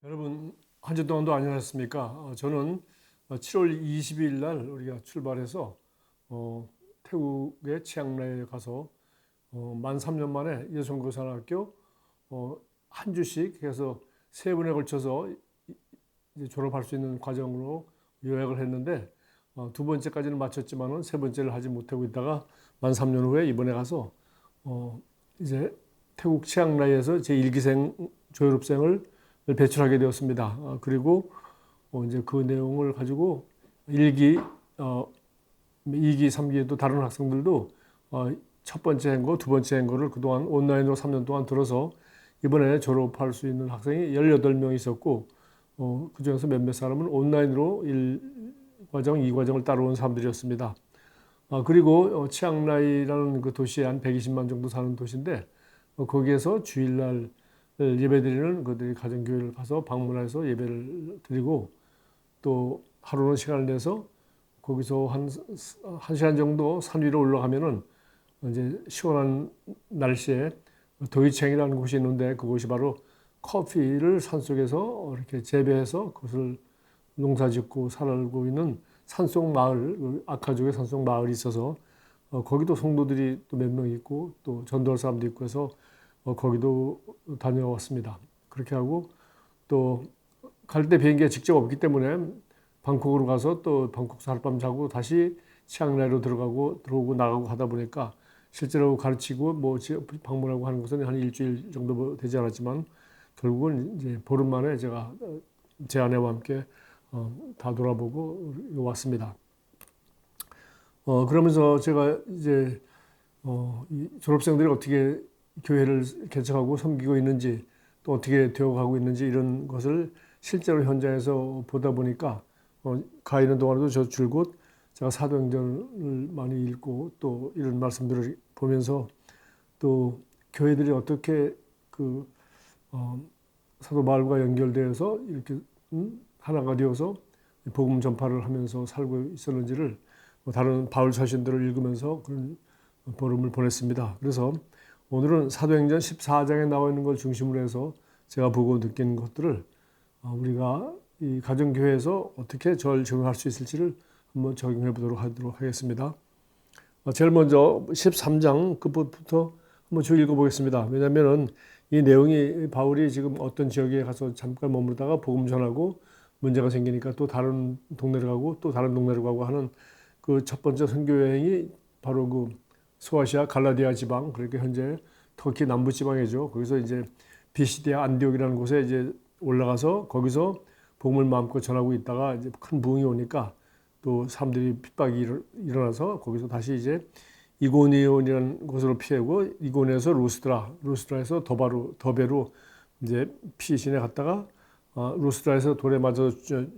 여러분, 한 주 동안도 안녕하셨습니까? 저는 7월 20일 날 우리가 출발해서 태국의 치앙라이에 가서 만 3년 만에 예수선교사학교 한 주씩 해서 세 번에 걸쳐서 이제 졸업할 수 있는 과정으로 요약을 했는데 두 번째까지는 마쳤지만은 세 번째를 하지 못하고 있다가 만 3년 후에 이번에 가서 이제 태국 치앙라이에서 제 1기생 조혈업생을 배출하게 되었습니다. 그리고 이제 그 내용을 가지고 1기, 2기, 3기에도 다른 학생들도 첫 번째 행거, 두 번째 행거를 그동안 온라인으로 3년 동안 들어서 이번에 졸업할 수 있는 학생이 18명 있었고 그중에서 몇몇 사람은 온라인으로 1과정, 2과정을 따라온 사람들이었습니다. 그리고 치앙라이라는 그 도시에 한 120만 정도 사는 도시인데 거기에서 주일날 예배드리는 그들이 가정교회를 가서 방문해서 예배를 드리고 또 하루는 시간을 내서 거기서 한 시간 정도 산 위로 올라가면은 이제 시원한 날씨에 도이챈이라는 곳이 있는데 그곳이 바로 커피를 산속에서 이렇게 재배해서 그것을 농사짓고 살고 있는 산속 마을, 아카족의 산속 마을이 있어서 거기도 성도들이 또 몇 명 있고 또 전도할 사람도 있고 해서 거기도 다녀왔습니다. 그렇게 하고 또 갈 때 비행기가 직접 없기 때문에 방콕으로 가서 또 방콕에서 하룻밤 자고 다시 치앙라이로 들어오고 나가고 하다 보니까 실제로 가르치고 뭐 방문하고 하는 것은 한 일주일 정도 되지 않았지만 결국은 이제 보름 만에 제가 제 아내와 함께 다 돌아보고 왔습니다. 그러면서 제가 이제 이 졸업생들이 어떻게 교회를 개척하고 섬기고 있는지 또 어떻게 되어가고 있는지 이런 것을 실제로 현장에서 보다 보니까 가 있는 동안에도 저 줄곧 제가 사도행전을 많이 읽고 또 이런 말씀들을 보면서 또 교회들이 어떻게 그 사도 바울과 연결되어서 이렇게 하나가 되어서 복음 전파를 하면서 살고 있었는지를 다른 바울 서신들을 읽으면서 그런 보름을 보냈습니다. 그래서 오늘은 사도행전 14장에 나와 있는 걸 중심으로 해서 제가 보고 느낀 것들을 우리가 이 가정교회에서 어떻게 절 적용할 수 있을지를 한번 적용해 보도록 하겠습니다. 제일 먼저 13장 끝부터 한번 쭉 읽어보겠습니다. 왜냐하면 이 내용이 바울이 지금 어떤 지역에 가서 잠깐 머무르다가 복음 전하고 문제가 생기니까 또 다른 동네로 가고 또 다른 동네로 가고 하는 그 첫 번째 선교 여행이 바로 그 소아시아 갈라디아 지방, 그러니까 현재 터키 남부 지방이죠. 거기서 이제 비시디아 안디옥이라는 곳에 이제 올라가서 거기서 복음을 마음껏 전하고 있다가 이제 큰 부흥이 오니까 또 사람들이 핍박이 일어나서 거기서 다시 이제 이고니온이라는 곳으로 피하고 이고니에서 루스드라에서 더베로 이제 피신해 갔다가 루스드라에서 돌에 맞아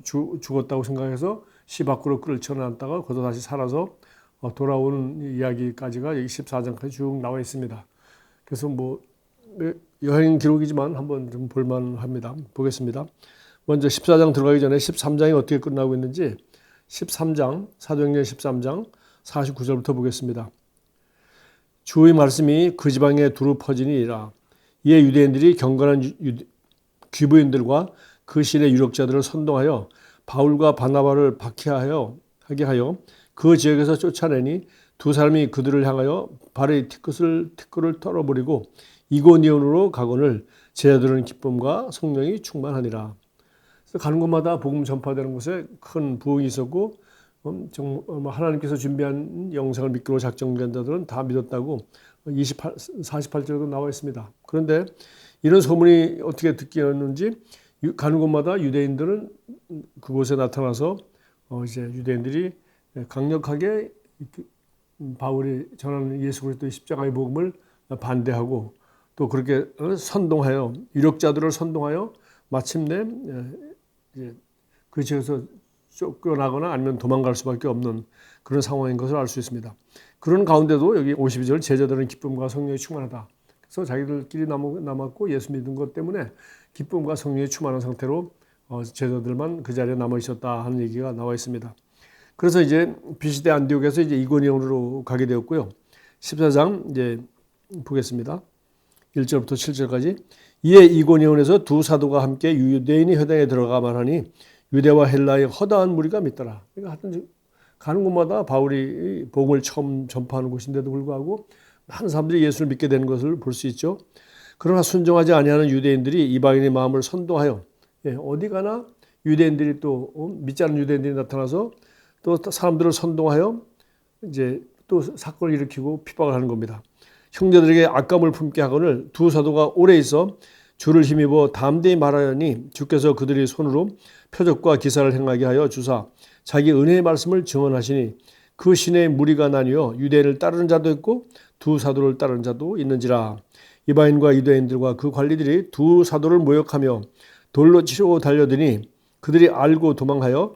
죽었다고 생각해서 시 밖으로 끌쳐놨다가 거기서 다시 살아서 돌아오는 이야기까지가 여기 14장까지 쭉 나와 있습니다. 그래서 뭐 여행 기록이지만 한번 좀 볼만합니다. 보겠습니다. 먼저 14장 들어가기 전에 13장이 어떻게 끝나고 있는지 13장 사도행전 13장 49절부터 보겠습니다. 주의 말씀이 그 지방에 두루 퍼지니라. 이에 유대인들이 경건한 귀부인들과 그 시대 유력자들을 선동하여 바울과 바나바를 박해하게 하여 그 지역에서 쫓아내니 두 사람이 그들을 향하여 발의 티끌을 털어버리고 이고니온으로 가거늘 제자들은 기쁨과 성령이 충만하니라. 그래서 가는 곳마다 복음 전파되는 곳에 큰 부흥이 있었고 하나님께서 준비한 영상을 믿기로 작정된 자들은 다 믿었다고 48절에도 나와 있습니다. 그런데 이런 소문이 어떻게 듣기였는지 가는 곳마다 유대인들은 그곳에 나타나서 이제 유대인들이 강력하게 바울이 전하는 예수 그리스도의 십자가의 복음을 반대하고 또 그렇게 선동하여 유력자들을 선동하여 마침내 그 지역에서 쫓겨나거나 아니면 도망갈 수밖에 없는 그런 상황인 것을 알 수 있습니다. 그런 가운데도 여기 52절 제자들은 기쁨과 성령이 충만하다. 그래서 자기들끼리 남았고 예수 믿은 것 때문에 기쁨과 성령이 충만한 상태로 제자들만 그 자리에 남아 있었다 하는 얘기가 나와 있습니다. 그래서 이제 비시대 안디옥에서 이제 이고니온으로 가게 되었고요. 14장 이제 보겠습니다. 1절부터 7절까지. 이에 이고니온에서 두 사도가 함께 유대인의 회당에 들어가 말하니 유대와 헬라의 허다한 무리가 믿더라. 그러니까 하여튼 가는 곳마다 바울이 복음을 처음 전파하는 곳인데도 불구하고 많은 사람들이 예수를 믿게 되는 것을 볼 수 있죠. 그러나 순종하지 아니하는 유대인들이 이방인의 마음을 선동하여 어디 가나 유대인들이 또 믿지 않는 유대인들이 나타나서 또 사람들을 선동하여 이제 또 사건을 일으키고 핍박을 하는 겁니다. 형제들에게 악감을 품게 하거늘 두 사도가 오래 있어 주를 힘입어 담대히 말하니 주께서 그들의 손으로 표적과 기사를 행하게 하여 주사 자기 은혜의 말씀을 증언하시니 그 신의 무리가 나뉘어 유대인을 따르는 자도 있고 두 사도를 따르는 자도 있는지라. 이방인과 유대인들과 그 관리들이 두 사도를 모욕하며 돌로 치고 달려드니 그들이 알고 도망하여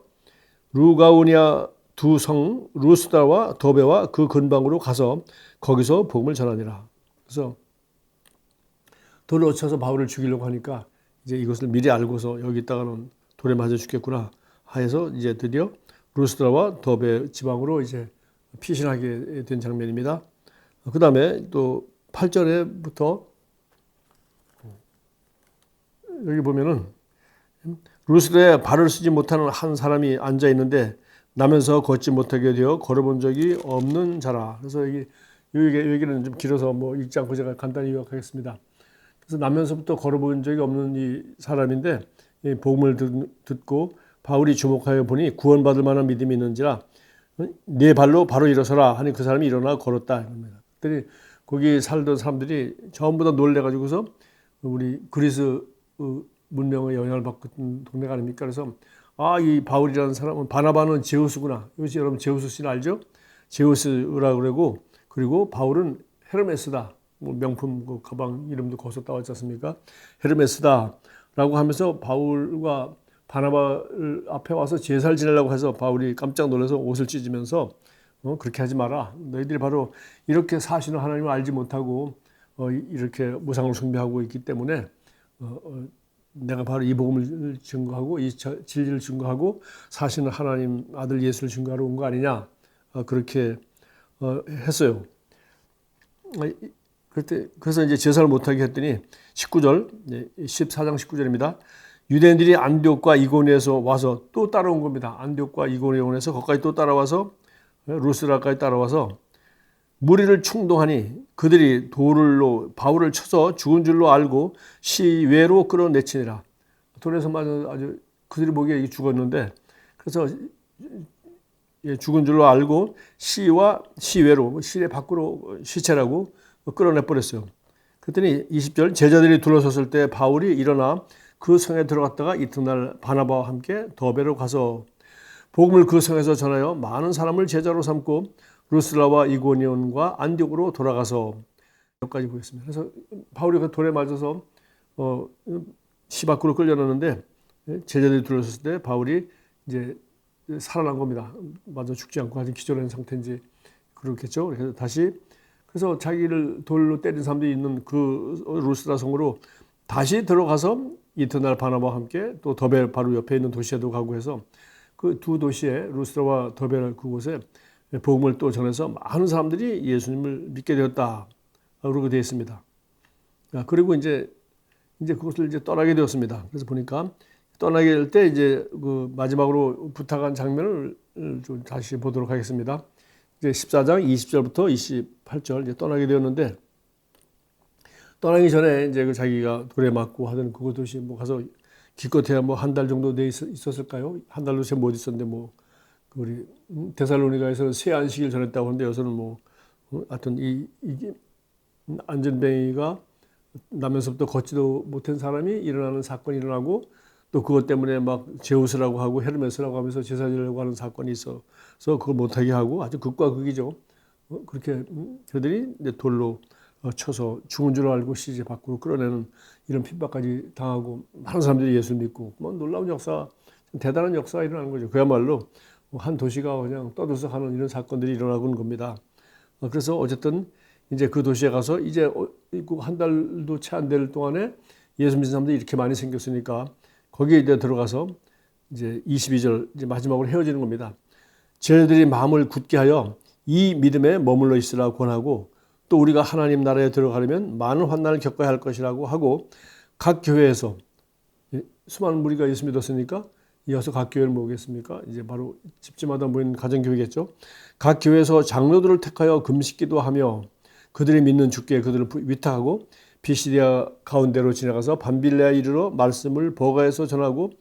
루가오니아 두 성 루스다와 더베와 그 근방으로 가서 거기서 복음을 전하니라. 그래서 돌로 쳐서 바울을 죽이려고 하니까 이제 이것을 미리 알고서 여기 있다가는 돌에 맞아 죽겠구나 하여서 이제 드디어 루스드라와 더베 지방으로 이제 피신하게 된 장면입니다. 그 다음에 또 8절에부터 여기 보면은 루스드라에 발을 쓰지 못하는 한 사람이 앉아 있는데 나면서 걷지 못하게 되어 걸어본 적이 없는 자라. 그래서 여기는 좀 길어서 뭐 읽지 않고 제가 간단히 요약하겠습니다. 그래서 나면서부터 걸어본 적이 없는 이 사람인데 이 복음을 듣고 바울이 주목하여 보니 구원받을 만한 믿음이 있는지라 네 발로 바로 일어서라 하니 그 사람이 일어나 걸었다. 그랬더니 거기 살던 사람들이 전부 다 놀래가지고서 우리 그리스 문명의 영향을 받은 동네가 아닙니까? 그래서 이 바울이라는 사람은 바나바는 제우스구나. 이것이 여러분 제우스 씨는 알죠? 제우스라 그러고 그리고 바울은 헤르메스다. 뭐 명품 그 가방 이름도 거기서 따왔지 않습니까? 헤르메스다라고 하면서 바울과 바나바를 앞에 와서 제사를 지내려고 해서 바울이 깜짝 놀라서 옷을 찢으면서 그렇게 하지 마라. 너희들이 바로 이렇게 사시는 하나님을 알지 못하고 이렇게 무상을 숭배하고 있기 때문에 내가 바로 이 복음을 증거하고 이 진리를 증거하고 사시는 하나님 아들 예수를 증거하러 온 거 아니냐. 그렇게 했어요. 그래서 이제 제사를 못하게 했더니 19절, 14장 19절입니다. 유대인들이 안디옥과 이고니온에서 와서 또 따라온 겁니다. 안디옥과 이고니온에서 거기까지 또 따라와서 루스드라까지 따라와서 무리를 충동하니 그들이 돌로 바울을 쳐서 죽은 줄로 알고 시외로 끌어내치니라. 돌에서 맞아 아주 그들이 보기에 죽었는데 그래서 죽은 줄로 알고 시외로 시내 밖으로 시체라고 끌어내버렸어요. 그랬더니 20절 제자들이 둘러섰을 때 바울이 일어나 그 성에 들어갔다가 이튿날 바나바와 함께 더베로 가서 복음을 그 성에서 전하여 많은 사람을 제자로 삼고 루스드라와 이고니온과 안디옥으로 돌아가서 여기까지 보겠습니다. 그래서 바울이 그 돌에 맞아서 시 밖으로 끌려나는데 제자들이 둘러섰을 때 바울이 이제 살아난 겁니다. 맞아 죽지 않고 아직 기절한 상태인지 그렇겠죠. 그래서 자기를 돌로 때린 사람들이 있는 그 루스드라 성으로 다시 들어가서 이튿날 바나바와 함께 또 더베 바로 옆에 있는 도시에도 가고 해서 그 두 도시에 루스드라와 더베 그곳에 복음을 또 전해서 많은 사람들이 예수님을 믿게 되었다. 그러고 되어 있습니다. 그리고 이제 그것을 이제 떠나게 되었습니다. 그래서 보니까 떠나게 될 때 이제 그 마지막으로 부탁한 장면을 좀 다시 보도록 하겠습니다. 이제 14장 20절부터 28절 이제 떠나게 되었는데 떠나기 전에 이제 그 자기가 돌에 맞고 하던 그곳이 뭐 가서 기껏해야 뭐 한 달 정도 돼 있었을까요? 한 달도 채 못 있었는데 뭐 우리 데살로니가에서는 새 안식일 전했다고 하는데 여기서는 뭐 하여튼 이게 안전뱅이가 나면서부터 걷지도 못한 사람이 일어나는 사건이 일어나고 또 그것 때문에 막 제우스라고 하고 헤르메스라고 하면서 제사 지내려고 하는 사건이 있어서 그걸 못하게 하고 아주 극과 극이죠. 그렇게 그들이 이제 돌로 쳐서 죽은 줄 알고 시제 밖으로 끌어내는 이런 핍박까지 당하고 많은 사람들이 예수를 믿고 뭐 놀라운 역사, 대단한 역사가 일어나는 거죠. 그야말로 한 도시가 그냥 떠들썩하는 이런 사건들이 일어나고 있는 겁니다. 그래서 어쨌든 이제 그 도시에 가서 이제 한 달도 채 안 될 동안에 예수 믿는 사람들이 이렇게 많이 생겼으니까 거기에 이제 들어가서 이제 22절 이제 마지막으로 헤어지는 겁니다. 쟤네들이 마음을 굳게 하여 이 믿음에 머물러 있으라 권하고 또 우리가 하나님 나라에 들어가려면 많은 환난을 겪어야 할 것이라고 하고 각 교회에서 수많은 무리가 예수 믿었으니까 이어서 각 교회를 모으겠습니까? 이제 바로 집집마다 모이는 가정교회겠죠. 각 교회에서 장로들을 택하여 금식기도 하며 그들이 믿는 주께 그들을 위탁하고 비시디아 가운데로 지나가서 밤빌레에 이르러 말씀을 버가에서 전하고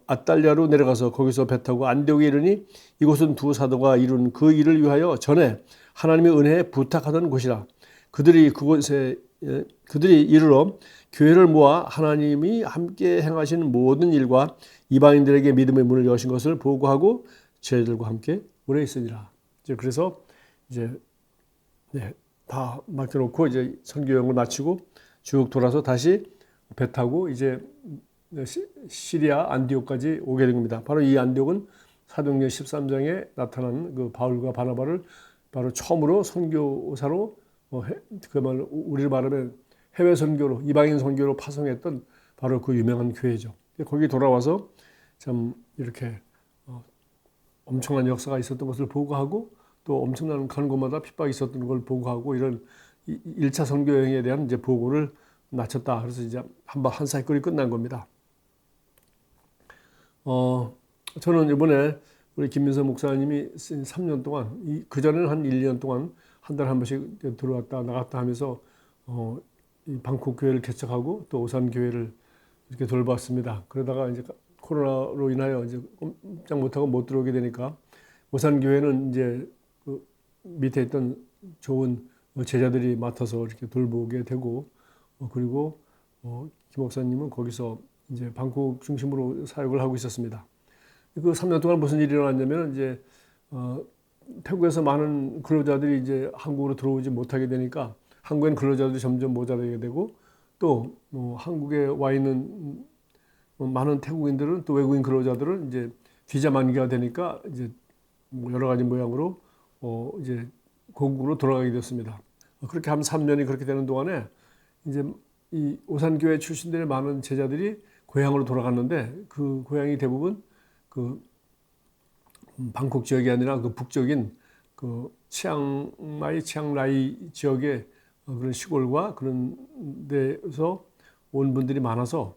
아달랴로 내려가서 거기서 배 타고 안디옥에 이르니 이곳은 두 사도가 이룬 그 일을 위하여 전에 하나님의 은혜에 부탁하던 곳이라. 그들이 그곳에 그들이 이르러 교회를 모아 하나님이 함께 행하신 모든 일과 이방인들에게 믿음의 문을 여신 것을 보고하고 저희들과 함께 오래 있으니라. 그래서 이제 다 맡겨놓고 이제 선교 여행을 마치고 쭉 돌아서 다시 배 타고 이제 시리아 안디옥까지 오게 된 겁니다. 바로 이 안디옥은 사도행전 13장에 나타난 그 바울과 바나바를 바로 처음으로 선교사로 그말 우리를 말하면 해외 선교로 이방인 선교로 파송했던 바로 그 유명한 교회죠. 거기 돌아와서 참 이렇게 엄청난 역사가 있었던 것을 보고하고 또 엄청난 가는 곳마다 핍박이 있었던 걸 보고하고 이런 1차 선교 여행에 대한 이제 보고를 마쳤다. 그래서 이제 한 사이클이 끝난 겁니다. 저는 이번에 우리 김민서 목사님이 3년 동안 그전에는 한 1년 동안 한 달에 한 번씩 들어왔다 나갔다 하면서 이 방콕 교회를 개척하고 또 오산 교회를 이렇게 돌봤습니다. 그러다가 이제 코로나로 인하여 이제 꼼짝 못하고 못 들어오게 되니까 오산 교회는 이제 그 밑에 있던 좋은 제자들이 맡아서 이렇게 돌보게 되고 그리고 김 목사님은 거기서 이제 방콕 중심으로 사역을 하고 있었습니다. 그 3년 동안 무슨 일이 일어났냐면 이제 태국에서 많은 근로자들이 이제 한국으로 들어오지 못하게 되니까 한국엔 근로자들이 점점 모자라게 되고 또 한국에 와 있는 많은 태국인들은 또 외국인 근로자들은 이제 비자 만기가 되니까 이제 여러 가지 모양으로 이제 고국으로 돌아가게 됐습니다. 그렇게 한 3년이 그렇게 되는 동안에 이제 이 오산교회 출신들의 많은 제자들이 고향으로 돌아갔는데 그 고향이 대부분 그 방콕 지역이 아니라 그 북쪽인 그 치앙라이 지역의 그런 시골과 그런 데서 온 분들이 많아서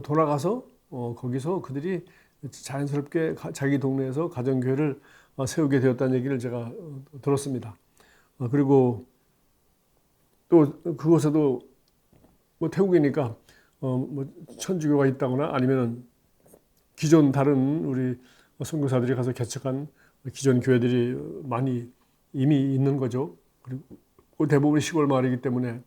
돌아가서 거기서 그들이 자연스럽게 자기 동네에서 가정교회를 세우게 되었다는 얘기를 제가 들었습니다. 그리고 또 그곳에도 뭐 태국이니까 뭐 천주교가 있다거나 아니면은 기존 다른 우리 선교사들이 가서 개척한 기존 교회들이 많이 이미 있는 거죠. 그리고 대부분 시골 마을이기 때문에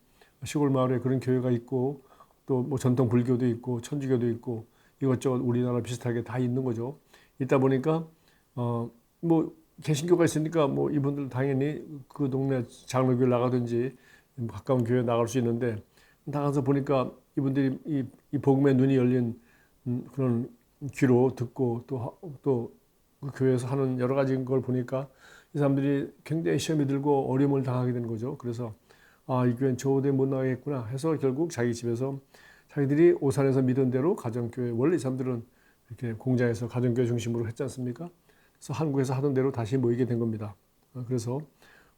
시골 마을에 그런 교회가 있고 또 뭐 전통 불교도 있고 천주교도 있고 이것저것 우리나라 비슷하게 다 있는 거죠. 있다 보니까 뭐 개신교가 있으니까 뭐 이분들 당연히 그 동네 장로교를 나가든지 가까운 교회 나갈 수 있는데 나가서 보니까 이분들이 이 복음의 눈이 열린 그런 귀로 듣고 또 그 교회에서 하는 여러 가지 걸 보니까 이 사람들이 굉장히 시험이 들고 어려움을 당하게 된 거죠. 그래서 이 교회는 저도에 못 나가겠구나 해서 결국 자기 집에서 자기들이 오산에서 믿은 대로 가정교회, 원래 이 사람들은 이렇게 공장에서 가정교회 중심으로 했지 않습니까? 그래서 한국에서 하던 대로 다시 모이게 된 겁니다. 그래서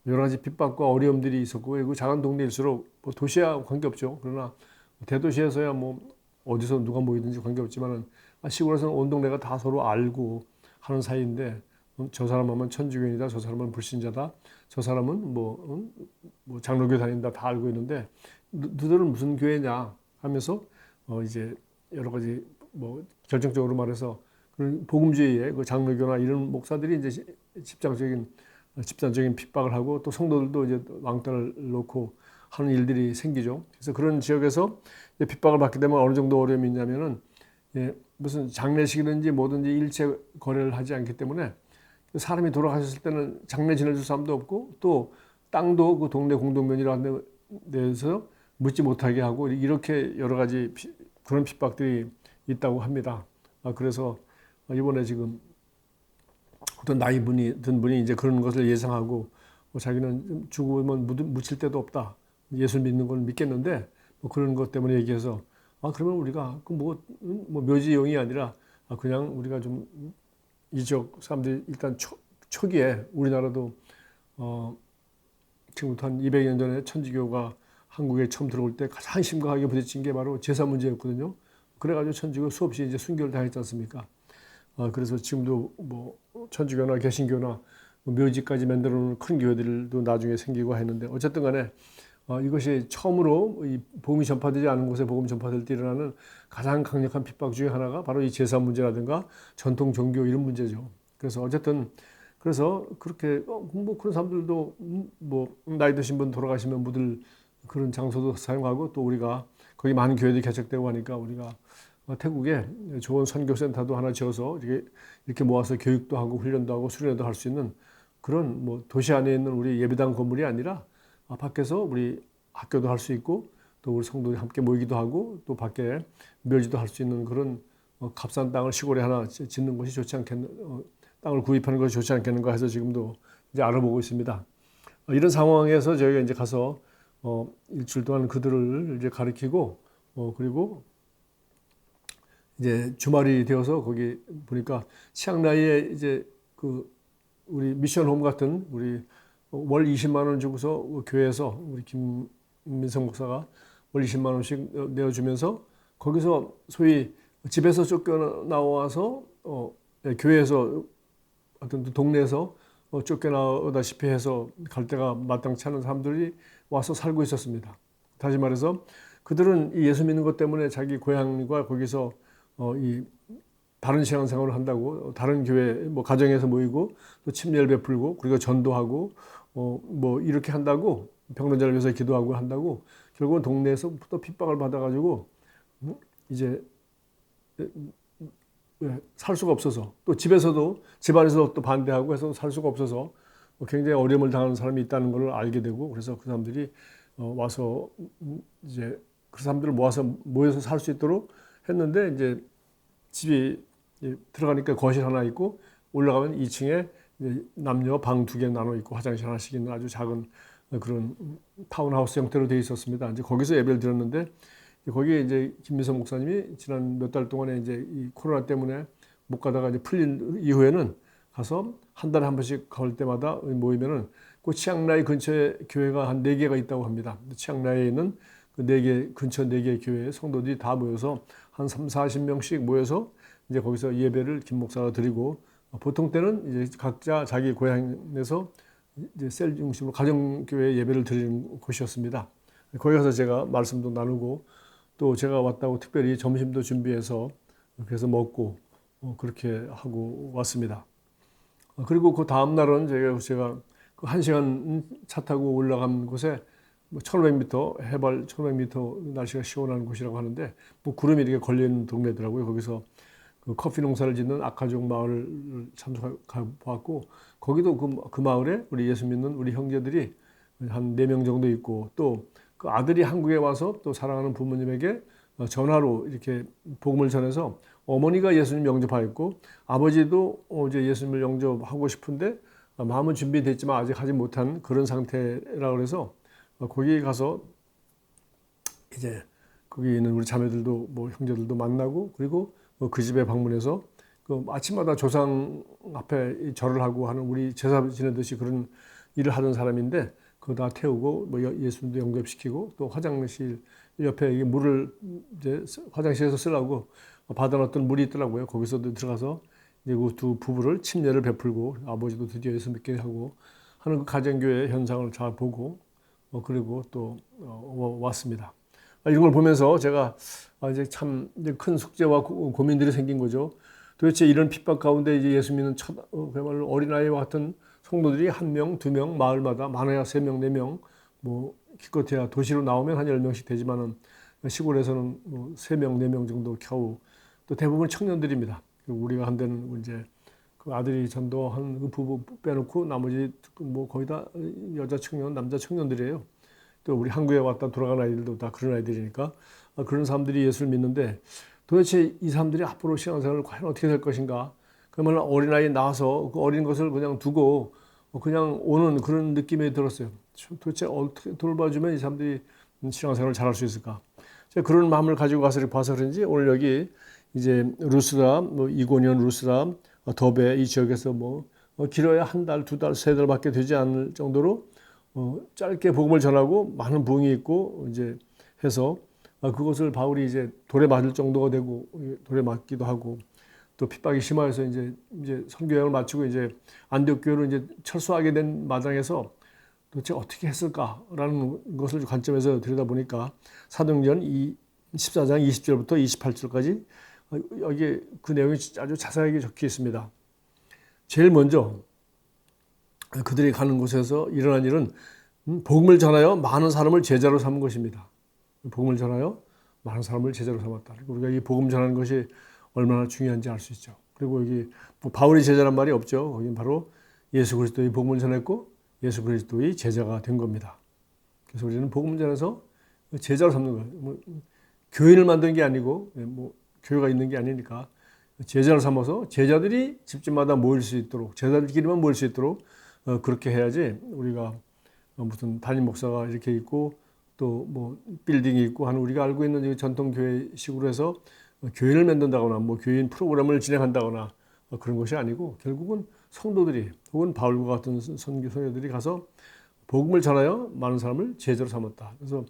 여러 가지 핍박과 어려움들이 있었고, 그리고 작은 동네일수록 뭐 도시와 관계없죠. 그러나 대도시에서야 뭐 어디서 누가 모이든지 관계없지만은 시골에서는 온 동네가 다 서로 알고 하는 사이인데 저 사람은 천주교인이다, 저 사람은 불신자다, 저 사람은 뭐 장로교 다닌다 다 알고 있는데 너희들은 무슨 교회냐 하면서 이제 여러 가지 뭐 결정적으로 말해서 그런 복음주의의 그 장로교나 이런 목사들이 이제 집단적인 핍박을 하고 또 성도들도 이제 왕따를 놓고 하는 일들이 생기죠. 그래서 그런 지역에서 핍박을 받게 되면 어느 정도 어려움이 있냐면은 무슨 장례식이든지 뭐든지 일체 거래를 하지 않기 때문에 사람이 돌아가셨을 때는 장례 지내줄 사람도 없고 또 땅도 그 동네 공동면이라는 데서 묻지 못하게 하고 이렇게 여러 가지 그런 핍박들이 있다고 합니다. 그래서 이번에 지금 어떤 나이 든 분이 이제 그런 것을 예상하고 자기는 죽으면 묻힐 데도 없다. 예수 믿는 걸 믿겠는데 뭐 그런 것 때문에 얘기해서 그러면 우리가 뭐 묘지용이 아니라 그냥 우리가 좀 이 지역 사람들이 일단 초기에 우리나라도 지금부터 한 200년 전에 천주교가 한국에 처음 들어올 때 가장 심각하게 부딪힌 게 바로 제사 문제였거든요. 그래가지고 천주교 수없이 이제 순교를 당했지 않습니까? 그래서 지금도 뭐 천주교나 개신교나 묘지까지 만들어 놓은 큰 교회들도 나중에 생기고 했는데 어쨌든 간에 이것이 처음으로 이 복음이 전파되지 않은 곳에 복음 전파될 때 일어나는 가장 강력한 핍박 중에 하나가 바로 이 제사 문제라든가 전통 종교 이런 문제죠. 그래서 어쨌든 그래서 그렇게 뭐 그런 사람들도 뭐 나이 드신 분 돌아가시면 묻을 그런 장소도 사용하고 또 우리가 거기 많은 교회들이 개척되고 하니까 우리가 태국에 좋은 선교센터도 하나 지어서 이렇게 모아서 교육도 하고 훈련도 하고 수련회도 할 수 있는 그런 뭐 도시 안에 있는 우리 예배당 건물이 아니라 밖에서 우리 학교도 할 수 있고 또 우리 성도들이 함께 모이기도 하고 또 밖에 묘지도 할 수 있는 그런 값싼 땅을 시골에 하나 짓는 것이 좋지 않겠는 땅을 구입하는 것이 좋지 않겠는가 해서 지금도 이제 알아보고 있습니다. 이런 상황에서 저희가 이제 가서 일주일 동안 그들을 이제 가르치고 그리고 이제 주말이 되어서 거기 보니까 치앙라이에 이제 그 우리 미션홈 같은 우리 월 20만 원 주고서 교회에서 우리 김민성 목사가 월 20만 원씩 내어주면서 거기서 소위 집에서 쫓겨나와서 교회에서 어떤 동네에서 쫓겨나오다시피 해서 갈 데가 마땅치 않은 사람들이 와서 살고 있었습니다. 다시 말해서 그들은 이 예수 믿는 것 때문에 자기 고향과 거기서 이 다른 신앙생활을 한다고 다른 교회 뭐 가정에서 모이고 또 침례를 베풀고 그리고 전도하고 뭐 이렇게 한다고 병든자를 위해서 기도하고 한다고 결국은 동네에서 또 핍박을 받아가지고 이제 살 수가 없어서 또 집안에서도 또 반대하고 해서 살 수가 없어서 굉장히 어려움을 당하는 사람이 있다는 걸 알게 되고 그래서 그 사람들이 와서 이제 그 사람들을 모여서 살 수 있도록 했는데 이제 집이 들어가니까 거실 하나 있고 올라가면 2층에 남녀 방 2개 나눠 있고 화장실 하나씩 있는 아주 작은 그런 타운하우스 형태로 되어 있었습니다. 이제 거기서 예배를 드렸는데 거기에 이제 김민성 목사님이 지난 몇 달 동안에 이제 이 코로나 때문에 못 가다가 이제 풀린 이후에는 가서 한 달에 한 번씩 갈 때마다 모이면은 그 치앙라이 근처에 교회가 한 4개가 있다고 합니다. 치앙라이에 있는 그 4개 근처 4개 교회 성도들이 다 모여서 한 3, 40명씩 모여서 이제 거기서 예배를 김 목사가 드리고 보통 때는 이제 각자 자기 고향에서 이제 셀 중심으로 가정교회 예배를 드리는 곳이었습니다. 거기 가서 제가 말씀도 나누고 또 제가 왔다고 특별히 점심도 준비해서 그래서 먹고 그렇게 하고 왔습니다. 그리고 그 다음 날은 제가 그 1시간 차 타고 올라간 곳에 1500m 해발 1500m 날씨가 시원한 곳이라고 하는데 뭐 구름이 이렇게 걸리는 동네더라고요. 거기서 그 커피 농사를 짓는 아카족 마을을 참석해 보았고 거기도 그 마을에 우리 예수 믿는 우리 형제들이 한 4명 정도 있고 또 그 아들이 한국에 와서 또 사랑하는 부모님에게 전화로 이렇게 복음을 전해서 어머니가 예수님 영접하였고 아버지도 이제 예수님을 영접하고 싶은데 마음은 준비됐지만 아직 하지 못한 그런 상태라 그래서 거기 가서 이제 거기 있는 우리 자매들도 뭐 형제들도 만나고 그리고 그 집에 방문해서 그 아침마다 조상 앞에 절을 하고 하는 우리 제사 지내듯이 그런 일을 하던 사람인데 그거 다 태우고 뭐 예수님도 영접시키고 또 화장실 옆에 물을 이제 화장실에서 쓰려고 받아놨던 물이 있더라고요. 거기서도 들어가서 이제 그 두 부부를 침례를 베풀고 아버지도 드디어 예수 믿게 하고 하는 그 가정교회 현상을 잘 보고 그리고 또 왔습니다. 이런 걸 보면서 제가 이제 참 큰 숙제와 고민들이 생긴 거죠. 도대체 이런 핍박 가운데 이제 예수 믿는 그야말로 어린아이와 같은 성도들이 1명, 2명, 마을마다 많아야 3명, 4명, 뭐 기껏해야 도시로 나오면 한 10명씩 되지만은 시골에서는 뭐 3명, 4명 정도 겨우 또 대부분 청년들입니다. 우리가 한 데는 이제 그 아들이 전도한 그 부부 빼놓고 나머지 뭐 거의 다 여자 청년, 남자 청년들이에요. 또 우리 한국에 왔다 돌아간 아이들도 다 그런 아이들이니까 그런 사람들이 예수를 믿는데 도대체 이 사람들이 앞으로 신앙생활을 과연 어떻게 될 것인가? 그러면 어린아이 낳아서 그 어린 것을 그냥 두고 그냥 오는 그런 느낌이 들었어요. 도대체 어떻게 돌봐주면 이 사람들이 신앙생활을 잘할 수 있을까? 제가 그런 마음을 가지고 가서 봐서 그런지 오늘 여기 이제 루스라, 뭐 이고니온 루스라, 더베 이 지역에서 뭐 길어야 한 달, 2달, 3달밖에 되지 않을 정도로 짧게 복음을 전하고 많은 부흥이 있고 이제 해서 그것을 바울이 이제 돌에 맞을 정도가 되고 돌에 맞기도 하고 또 핍박이 심하여서 이제 선교 여행을 마치고 이제 안디옥 교회로 이제 철수하게 된 마당에서 도대체 어떻게 했을까라는 것을 관점에서 들여다보니까 사도행전 14장 20절부터 28절까지 여기에 그 내용이 아주 자세하게 적혀 있습니다. 제일 먼저 그들이 가는 곳에서 일어난 일은 복음을 전하여 많은 사람을 제자로 삼은 것입니다. 복음을 전하여 많은 사람을 제자로 삼았다. 우리가 이 복음 전하는 것이 얼마나 중요한지 알 수 있죠. 그리고 여기 바울이 제자란 말이 없죠. 거기는 바로 예수 그리스도의 복음을 전했고 예수 그리스도의 제자가 된 겁니다. 그래서 우리는 복음을 전해서 제자로 삼는 거예요. 교인을 만드는 게 아니고 교회가 있는 게 아니니까 제자를 삼아서 제자들이 집집마다 모일 수 있도록 제자들끼리만 모일 수 있도록 그렇게 해야지 우리가 무슨 담임 목사가 이렇게 있고 또 빌딩이 있고 하는 우리가 알고 있는 전통 교회식으로 해서 교인을 만든다거나 교인 프로그램을 진행한다거나 그런 것이 아니고 결국은 성도들이 혹은 바울과 같은 선교사들이 가서 복음을 전하여 많은 사람을 제자로 삼았다. 그래서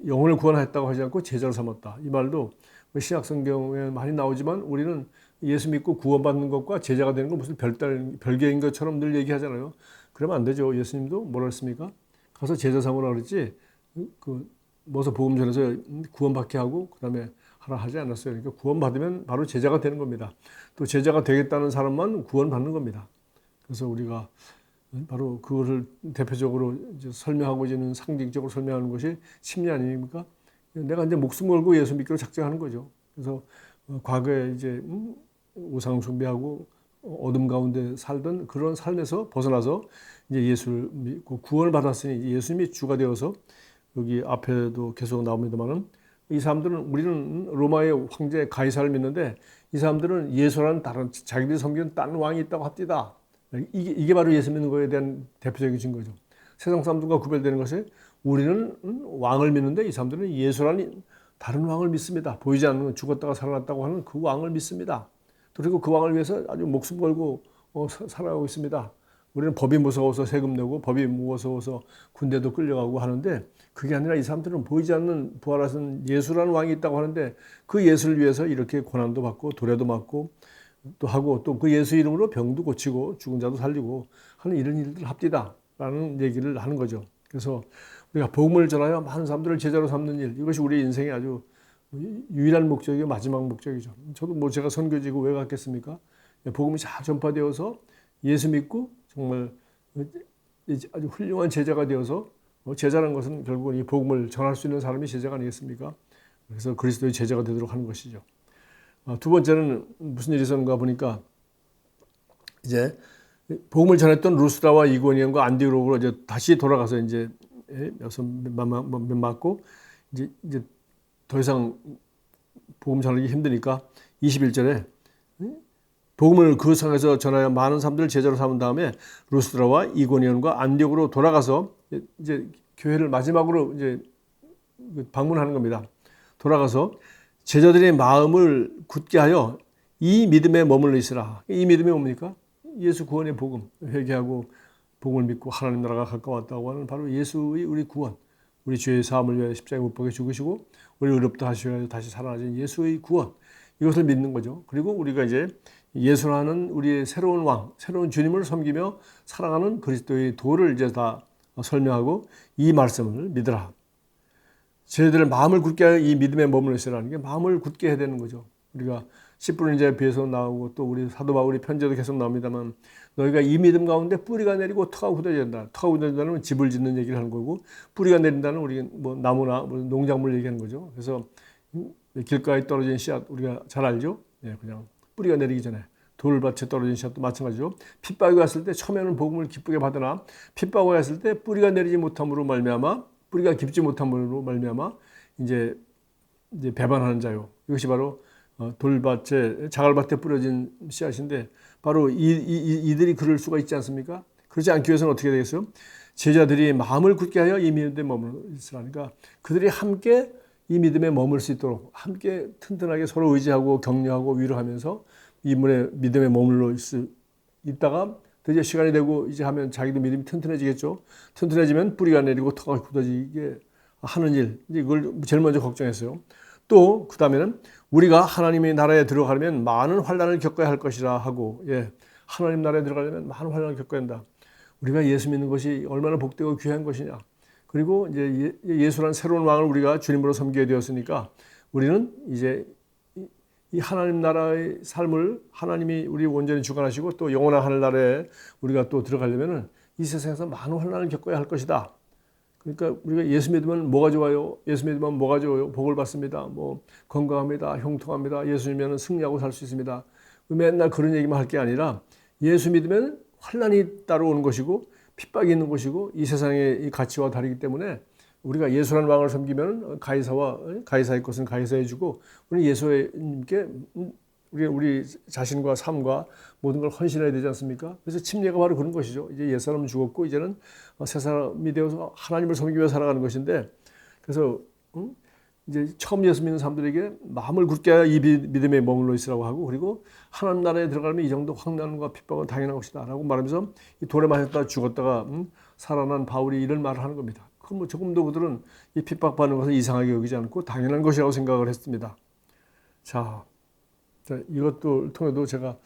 영혼을 구원했다고 하지 않고 제자로 삼았다. 이 말도 신약 성경에 많이 나오지만 우리는 예수 믿고 구원받는 것과 제자가 되는 건 무슨 별개인 것처럼 늘 얘기하잖아요. 그러면 안 되죠. 예수님도 뭐라 했습니까? 가서 제자 삼으라 그랬지. 뭐서 복음 전해서 구원받게 하고 그다음에 하라 하지 않았어요. 그러니까 구원받으면 바로 제자가 되는 겁니다. 또 제자가 되겠다는 사람만 구원받는 겁니다. 그래서 우리가 바로 그것을 대표적으로 이제 설명하고 있는 상징적으로 설명하는 것이 심리 아닙니까? 내가 이제 목숨 걸고 예수 믿기로 작정하는 거죠. 그래서 과거에 이제 우상 숭배하고 어둠 가운데 살던 그런 삶에서 벗어나서 이제 예수를 믿고 구원을 받았으니 예수님이 주가 되어서 여기 앞에도 계속 나옵니다만은 이 사람들은 우리는 로마의 황제 가이사를 믿는데 이 사람들은 예수라는 다른 자기들이 섬기는 딴 왕이 있다고 합디다. 이게 바로 예수 믿는 거에 대한 대표적인 증거죠. 세상 사람들과 구별되는 것이 우리는 왕을 믿는데 이 사람들은 예수라는 다른 왕을 믿습니다. 보이지 않는 죽었다가 살아났다고 하는 그 왕을 믿습니다. 그리고 그 왕을 위해서 아주 목숨 걸고 살아가고 있습니다. 우리는 법이 무서워서 세금 내고 법이 무서워서 군대도 끌려가고 하는데 그게 아니라 이 사람들은 보이지 않는 부활하신 예수라는 왕이 있다고 하는데 그 예수를 위해서 이렇게 고난도 받고 도래도 맞고 또 하고 또 그 예수 이름으로 병도 고치고 죽은 자도 살리고 하는 이런 일들을 합디다라는 얘기를 하는 거죠. 그래서 우리가 복음을 전하여 많은 사람들을 제자로 삼는 일, 이것이 우리 인생의 아주 유일한 목적이고 마지막 목적이죠. 저도 제가 선교지고 왜 갔겠습니까? 복음이 잘 전파되어서 예수 믿고 정말 아주 훌륭한 제자가 되어서 제자라는 것은 결국은 이 복음을 전할 수 있는 사람이 제자가 아니겠습니까? 그래서 그리스도의 제자가 되도록 하는 것이죠. 두 번째는 무슨 일이 있었는가 보니까 이제 복음을 전했던 루스라와 이고니온과 안디옥으로 이제 다시 돌아가서 이제 맞고 이제 더 이상 복음 전하기 힘드니까 21절에 복음을 그 성에서 전하여 많은 사람들을 제자로 삼은 다음에 루스드라와 이고니온과 안디옥으로 돌아가서 이제 교회를 마지막으로 이제 방문하는 겁니다. 돌아가서 제자들의 마음을 굳게 하여 이 믿음에 머물러 있으라. 이 믿음이 뭡니까? 예수 구원의 복음, 회개하고 복음을 믿고 하나님 나라가 가까웠다고 하는 바로 예수의 우리 구원, 우리 죄의 사함을 위하여 십자가에 못 박혀 죽으시고 우리 의롭다 하시고 다시 살아나신 예수의 구원, 이것을 믿는 거죠. 그리고 우리가 이제 예수라는 우리의 새로운 왕, 새로운 주님을 섬기며 살아가는 그리스도의 도를 이제 다 설명하고 이 말씀을 믿으라. 저희들의 마음을 굳게 하여 이 믿음에 머물러 있으라는 게 마음을 굳게 해야 되는 거죠. 우리가 10분은 이제 비해서 나오고 또 우리 사도 바울이 편지도 계속 나옵니다만 너희가 이 믿음 가운데 뿌리가 내리고 터가 굳어진다. 터가 굳어진다는 집을 짓는 얘기를 하는 거고 뿌리가 내린다는 우리 나무나 농작물 얘기하는 거죠. 그래서 길가에 떨어진 씨앗 우리가 잘 알죠. 그냥 뿌리가 내리기 전에 돌밭에 떨어진 씨앗도 마찬가지죠. 핍박이 왔을 때 처음에는 복음을 기쁘게 받으나 핍박이 왔을 때 뿌리가 내리지 못함으로 말미암아 뿌리가 깊지 못함으로 말미암아 이제 배반하는 자요. 이것이 바로 돌밭에 자갈밭에 뿌려진 씨앗인데 바로 이들이 그럴 수가 있지 않습니까? 그렇지 않기 위해서는 어떻게 되겠어요? 제자들이 마음을 굳게 하여 이 믿음에 머물러 있으라니까 그들이 함께 이 믿음에 머물 수 있도록 함께 튼튼하게 서로 의지하고 격려하고 위로하면서 이 믿음에 머물러 있다가 드디어 시간이 되고 이제 하면 자기도 믿음이 튼튼해지겠죠. 튼튼해지면 뿌리가 내리고 터가 굳어지게 하는 일, 이걸 제일 먼저 걱정했어요. 또 그 다음에는 우리가 하나님의 나라에 들어가려면 많은 환난을 겪어야 할 것이라 하고, 하나님 나라에 들어가려면 많은 환난을 겪어야 한다. 우리가 예수 믿는 것이 얼마나 복되고 귀한 것이냐. 그리고 이제 예수라는 새로운 왕을 우리가 주님으로 섬기게 되었으니까 우리는 이제 이 하나님 나라의 삶을 하나님이 우리 온전히 주관하시고 또 영원한 하늘나라에 우리가 또 들어가려면은 이 세상에서 많은 환난을 겪어야 할 것이다. 그러니까 우리가 예수 믿으면 뭐가 좋아요? 예수 믿으면 뭐가 좋아요? 복을 받습니다. 뭐 건강합니다. 형통합니다. 예수 믿으면 승리하고 살 수 있습니다. 맨날 그런 얘기만 할 게 아니라 예수 믿으면 환난이 따라오는 것이고 핍박이 있는 것이고 이 세상의 이 가치와 다르기 때문에 우리가 예수라는 왕을 섬기면 가이사의 것은 가이사에 주고 우리 예수님께 우리 자신과 삶과 모든 걸 헌신해야 되지 않습니까? 그래서 침례가 바로 그런 것이죠. 이제 옛사람은 죽었고 이제는 새 사람이 되어서 하나님을 섬기며 살아가는 것인데, 그래서 이제 처음 예수 믿는 사람들에게 마음을 굳게 하여 이 믿음에 머물러 있으라고 하고, 그리고 하나님 나라에 들어가면 이 정도 환난과 핍박은 당연한 것이다 라고 말하면서 이 돌에 맞았다 죽었다가 살아난 바울이 이런 말을 하는 겁니다. 그럼 뭐 조금도 그들은 이 핍박받는 것을 이상하게 여기지 않고 당연한 것이라고 생각을 했습니다. 자, 이것도 통해도 제가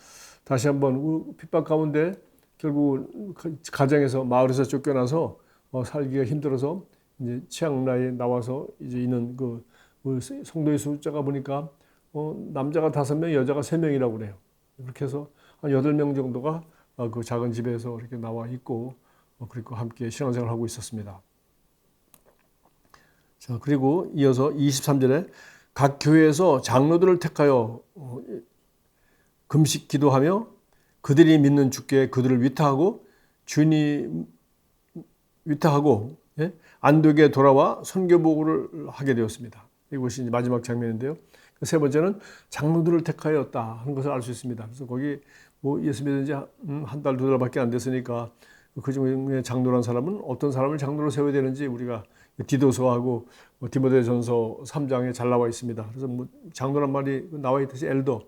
다시 한번 핍박 가운데 결국 가정에서 마을에서 쫓겨나서 살기가 힘들어서 이제 치앙라이에 나와서 이제 있는 그 성도의 숫자가 보니까 남자가 5명, 여자가 3명이라고 그래요. 그렇게 해서 한 8명 정도가 그 작은 집에서 이렇게 나와 있고 그리고 함께 신앙생활을 하고 있었습니다. 자, 그리고 이어서 23절에 각 교회에서 장로들을 택하여 금식 기도하며 그들이 믿는 주께 그들을 위탁하고 안독에 돌아와 선교보고를 하게 되었습니다. 이것이 이제 마지막 장면인데요. 세 번째는 장로들을 택하였다 하는 것을 알 수 있습니다. 그래서 거기 뭐 예수 믿은 지 한 달, 2달밖에 안 됐으니까 그 중에 장로란 사람은 어떤 사람을 장로로 세워야 되는지 우리가 디도서하고 디모데전서 3장에 잘 나와 있습니다. 그래서 뭐 장로란 말이 나와 있듯이 엘더,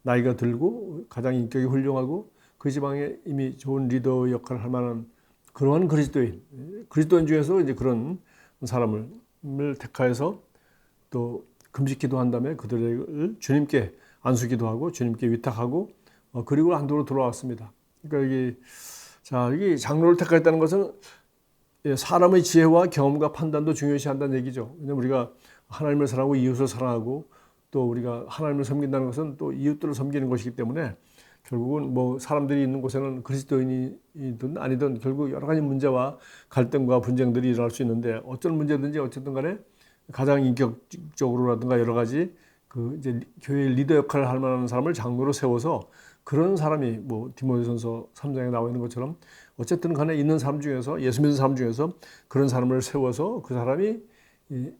나이가 들고 가장 인격이 훌륭하고 그 지방에 이미 좋은 리더 역할을 할 만한 그러한 그리스도인 중에서 이제 그런 사람을 택하여서 또 금식기도 한 다음에 그들을 주님께 안수기도하고 주님께 위탁하고 그리고 안도로 돌아왔습니다. 그러니까 여기 장로를 택하였다는 것은 사람의 지혜와 경험과 판단도 중요시한다는 얘기죠. 왜냐하면 우리가 하나님을 사랑하고 이웃을 사랑하고 또 우리가 하나님을 섬긴다는 것은 또 이웃들을 섬기는 것이기 때문에 결국은 뭐 사람들이 있는 곳에는 그리스도인이든 아니든 결국 여러 가지 문제와 갈등과 분쟁들이 일어날 수 있는데 어떤 문제든지 어쨌든 간에 가장 인격적으로라든가 여러 가지 그 이제 교회의 리더 역할을 할 만한 사람을 장로로 세워서 그런 사람이 뭐 디모데전서 3장에 나와 있는 것처럼 어쨌든 간에 있는 사람 중에서 예수 믿는 사람 중에서 그런 사람을 세워서 그 사람이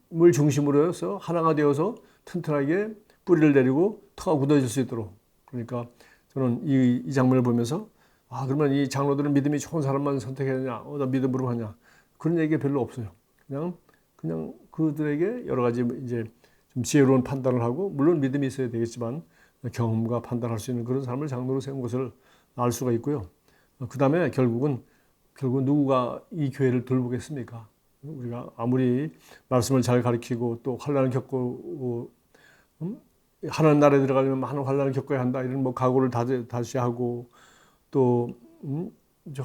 물 중심으로 해서 하나가 되어서 튼튼하게 뿌리를 내리고 터가 굳어질 수 있도록. 그러니까 저는 이 장면을 보면서 그러면 이 장로들은 믿음이 좋은 사람만 선택해야 되냐, 나 믿음으로 하냐, 그런 얘기가 별로 없어요. 그냥 그들에게 여러 가지 이제 좀 지혜로운 판단을 하고 물론 믿음이 있어야 되겠지만 경험과 판단할 수 있는 그런 사람을 장로로 세운 것을 알 수가 있고요. 그 다음에 결국 누구가 이 교회를 돌보겠습니까? 우리가 아무리 말씀을 잘 가르치고 또 환난을 겪고 하나님 나라에 들어가려면 많은 환난을 겪어야 한다 이런 뭐 각오를 다시 하고 또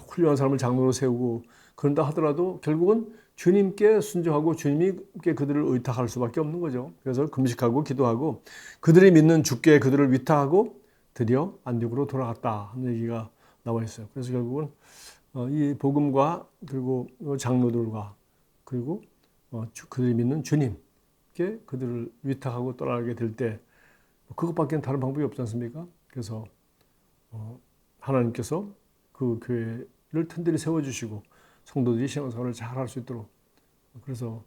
훌륭한 사람을 장로로 세우고 그런다 하더라도 결국은 주님께 순종하고 주님께 그들을 의탁할 수밖에 없는 거죠. 그래서 금식하고 기도하고 그들이 믿는 주께 그들을 위탁하고 드디어 안디옥으로 돌아갔다 하는 얘기가 나와 있어요. 그래서 결국은 이 복음과 그리고 장로들과 그리고 그들이 믿는 주님께 그들을 위탁하고 떠나게 될 때 그것밖에 다른 방법이 없지 않습니까? 그래서 하나님께서 그 교회를 튼튼히 세워주시고 성도들이 신앙생활을 잘 할 수 있도록. 그래서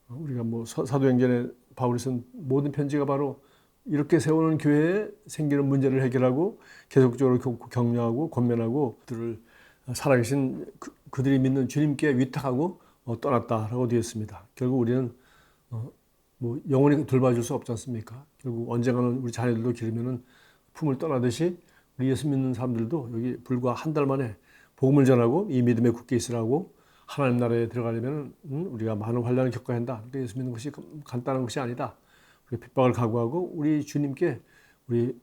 우리가 뭐 사도행전에 바울이 쓴 모든 편지가 바로 이렇게 세우는 교회에 생기는 문제를 해결하고 계속적으로 격려하고 권면하고 그들을 살아계신 그들이 믿는 주님께 위탁하고 떠났다라고 되어 있습니다. 결국 우리는 뭐 영원히 돌봐줄 수 없지 않습니까? 결국 언젠가는 우리 자녀들도 기르면은 품을 떠나듯이 우리 예수 믿는 사람들도 여기 불과 한 달 만에 복음을 전하고 이 믿음에 굳게 있으라고 하나님 나라에 들어가려면 우리가 많은 환난을 겪어야 한다. 그러니까 예수 믿는 것이 간단한 것이 아니다. 우리 핍박을 각오하고 우리 주님께 우리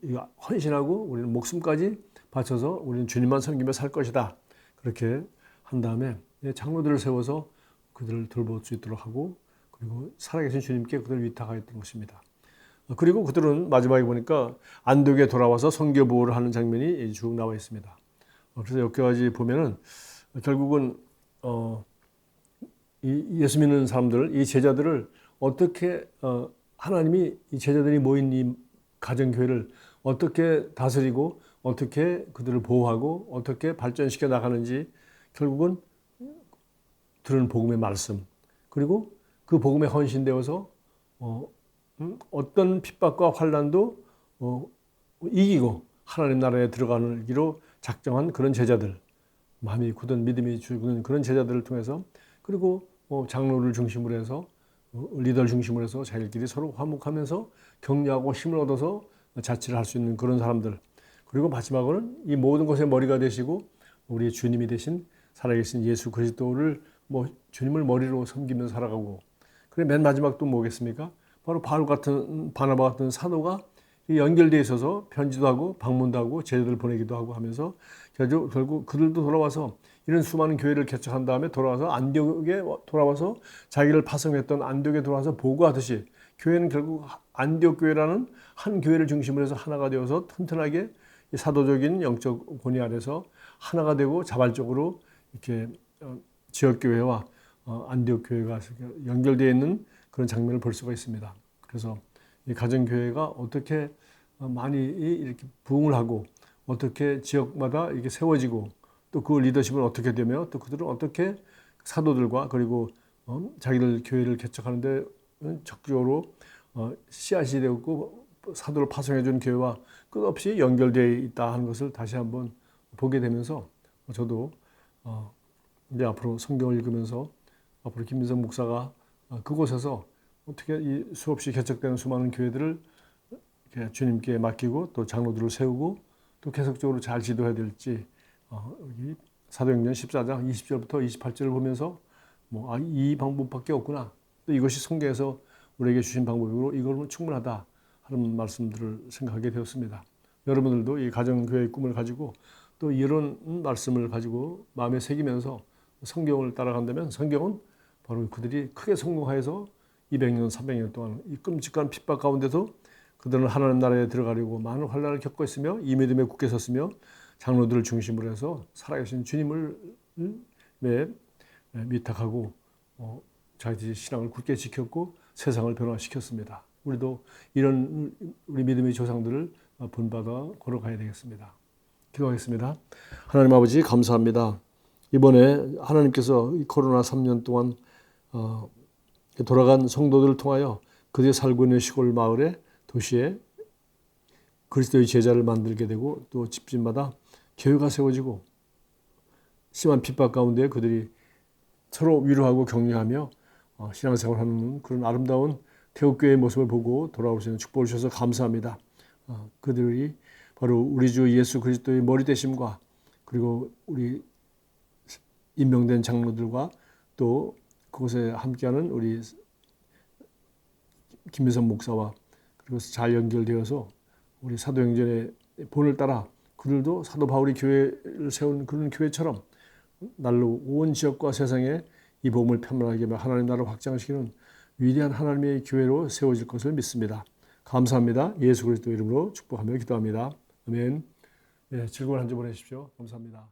헌신하고 우리는 목숨까지 바쳐서 우리는 주님만 섬기며 살 것이다. 그렇게 한 다음에 장로들을 세워서 그들을 돌볼 수 있도록 하고 그리고 살아계신 주님께 그들을 위탁하였던 것입니다. 그리고 그들은 마지막에 보니까 안디옥에 돌아와서 선교 보호를 하는 장면이 쭉 나와 있습니다. 그래서 여기까지 보면은 결국은 이 예수 믿는 사람들, 이 제자들을 어떻게 하나님이 이 제자들이 모인 이 가정교회를 어떻게 다스리고 어떻게 그들을 보호하고 어떻게 발전시켜 나가는지 결국은 들은 복음의 말씀 그리고 그 복음에 헌신되어서 어떤 핍박과 환난도 이기고 하나님 나라에 들어가는 길로 작정한 그런 제자들, 마음이 굳은 믿음이 죽는 그런 제자들을 통해서 그리고 장로를 중심으로 해서 리더를 중심으로 해서 자기들끼리 서로 화목하면서 격려하고 힘을 얻어서 자치를 할 수 있는 그런 사람들. 그리고 마지막으로는 이 모든 것의 머리가 되시고 우리의 주님이 되신 살아계신 예수 그리스도를 주님을 머리로 섬기면서 살아가고 그래 맨 마지막 또 뭐겠습니까? 바로 바나바 같은 사도가 연결되어 있어서 편지도 하고 방문도 하고 제자들을 보내기도 하고 하면서 결국 그들도 돌아와서 이런 수많은 교회를 개척한 다음에 돌아와서 안디옥에 돌아와서 자기를 파송했던 안디옥에 돌아와서 보고하듯이 교회는 결국 안디옥 교회라는 한 교회를 중심으로 해서 하나가 되어서 튼튼하게 사도적인 영적 권위 아래서 하나가 되고 자발적으로 이렇게 지역교회와 안디옥 교회가 연결되어 있는 그런 장면을 볼 수가 있습니다. 그래서 이 가정교회가 어떻게 많이 이렇게 부흥을 하고 어떻게 지역마다 이렇게 세워지고 또 그 리더십은 어떻게 되며 또 그들은 어떻게 사도들과 그리고 자기들 교회를 개척하는데 적극적으로 씨앗이 되고 사도를 파송해 준 교회와 끝없이 연결되어 있다 하는 것을 다시 한번 보게 되면서 저도 이제 앞으로 성경을 읽으면서 앞으로 김민석 목사가 그곳에서 어떻게 이 수없이 개척되는 수많은 교회들을 주님께 맡기고 또 장로들을 세우고 또 계속적으로 잘 지도해야 될지 여기 사도행전 14장 20절부터 28절을 보면서 이 방법밖에 없구나. 또 이것이 성경에서 우리에게 주신 방법으로 이걸로 충분하다 하는 말씀들을 생각하게 되었습니다. 여러분들도 이 가정교회의 꿈을 가지고 또 이런 말씀을 가지고 마음에 새기면서 성경을 따라간다면 성경은 바로 그들이 크게 성공하여서 200년, 300년 동안 이 끔찍한 핍박 가운데서 그들은 하나님 나라에 들어가려고 많은 환난을 겪고 있으며 이 믿음에 굳게 섰으며 장로들을 중심으로 해서 살아계신 주님을 위탁하고 자기들의 신앙을 굳게 지켰고 세상을 변화시켰습니다. 우리도 이런 우리 믿음의 조상들을 본받아 걸어가야 되겠습니다. 기도하겠습니다. 하나님 아버지 감사합니다. 이번에 하나님께서 이 코로나 3년 동안 돌아간 성도들을 통하여 그들이 살고 있는 시골 마을에 도시에 그리스도의 제자를 만들게 되고 또 집집마다 교회가 세워지고 심한 핍박 가운데 그들이 서로 위로하고 격려하며 신앙생활하는 그런 아름다운 태국교회의 모습을 보고 돌아오시는 축복을 주셔서 감사합니다. 그들이 바로 우리 주 예수 그리스도의 머리 되심과 그리고 우리 임명된 장로들과 또 그곳에 함께하는 우리 김민석 목사와 그리고 잘 연결되어서 우리 사도행전의 본을 따라 그들도 사도 바울이 교회를 세운 그런 교회처럼 날로 온 지역과 세상에 이 복음을 편만하게 하나님 나라를 확장시키는 위대한 하나님의 교회로 세워질 것을 믿습니다. 감사합니다. 예수 그리스도 이름으로 축복하며 기도합니다. 아멘. 네, 즐거운 한 주 보내십시오. 감사합니다.